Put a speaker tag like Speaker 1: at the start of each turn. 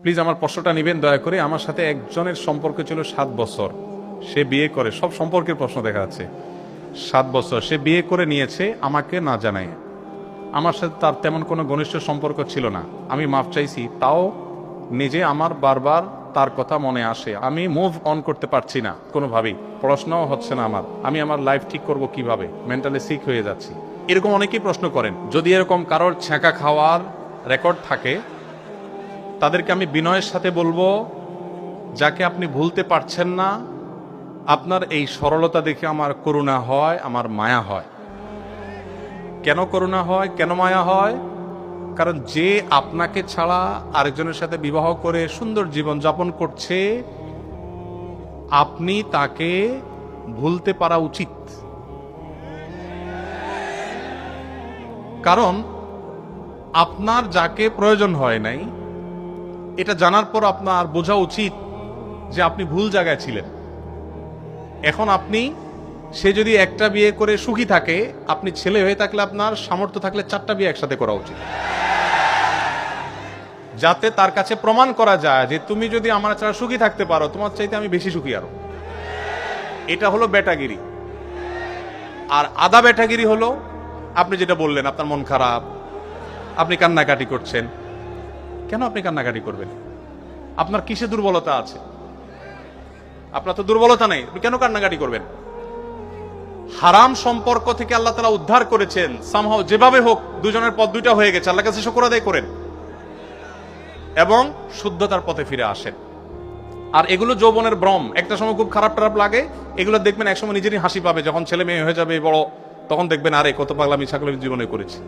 Speaker 1: Please আমার প্রশ্নটা নেবেন দয়া করে। আমার সাথে একজনের সম্পর্ক ছিল 7 বছর, সে বিয়ে করে, সব সম্পর্কের প্রশ্ন দেখা যাচ্ছে। 7 বছর সে বিয়ে করে নিয়েছে আমাকে না জানায়। আমার সাথে তার তেমন কোনো ঘনিষ্ঠ সম্পর্ক ছিল না। আমি মাফ চাইছি, তাও নিজে আমার বারবার তার কথা মনে আসে। আমি মুভ অন করতে পারছি না কোনোভাবেই, পড়াশোনাও হচ্ছে না আমার। আমি আমার লাইফ ঠিক করব কিভাবে? মেন্টালি সিক হয়ে যাচ্ছি। এরকম অনেকেই প্রশ্ন করেন। যদি এরকম কারোর ছ্যাঁকা খাওয়ার রেকর্ড থাকে, তাদেরকে আমি বিনয়ের সাথে বলবো, যাকে আপনি ভুলতে পারছেন না, আপনার এই সরলতা দেখে আমার করুণা হয়, আমার মায়া হয়। কেন করুণা হয়, কেন মায়া হয়? কারণ যে আপনাকে ছাড়া আরেকজনের সাথে বিবাহ করে সুন্দর জীবন যাপন করছে, আপনি তাকে ভুলতে পারা উচিত। কারণ আপনার যাকে প্রয়োজন হয় নাই, এটা জানার পর আপনার বোঝা উচিত যে আপনি ভুল জায়গায় ছিলেন। এখন আপনি, সে যদি একটা বিয়ে করে সুখী থাকে, আপনি ছেলে হয়ে থাকলে আপনার সামর্থ্য থাকলে 4টা বিয়ে একসাথে করা উচিত, যাতে তার কাছে প্রমাণ করা যায় যে তুমি যদি আমার ছাড়া সুখী থাকতে পারো, তোমার চাইতে আমি বেশি সুখী আরো। এটা হলো বেটাগিরি। আর আদা বেটাগিরি হলো আপনি যেটা বললেন, আপনার মন খারাপ, আপনি কান্নাকাটি করছেন। কেন আপনি কান্নাকাটি করবেন? আপনার কিসে দুর্বলতা আছে? আপনার তো দুর্বলতা নেই, আপনি কেন কান্নাকাটি করবেন? হারাম সম্পর্ক থেকে আল্লাহ তাআলা উদ্ধার করেছেন, সামহাও যেভাবে হোক দুজনের পথ দুইটা হয়ে গেছে, আল্লাহর কাছে শুকর আদায় করেন এবং শুদ্ধতার পথে ফিরে আসেন। আর এগুলো যৌবনের ভ্রম, একটা সময় খুব খারাপ টারাপ লাগে, এগুলো দেখবেন একসময় নিজেরই হাসি পাবে। যখন ছেলে মেয়ে হয়ে যাবে বড়, তখন দেখবেন আরে কত পাগলামি ছাগলামি জীবনে করেছি।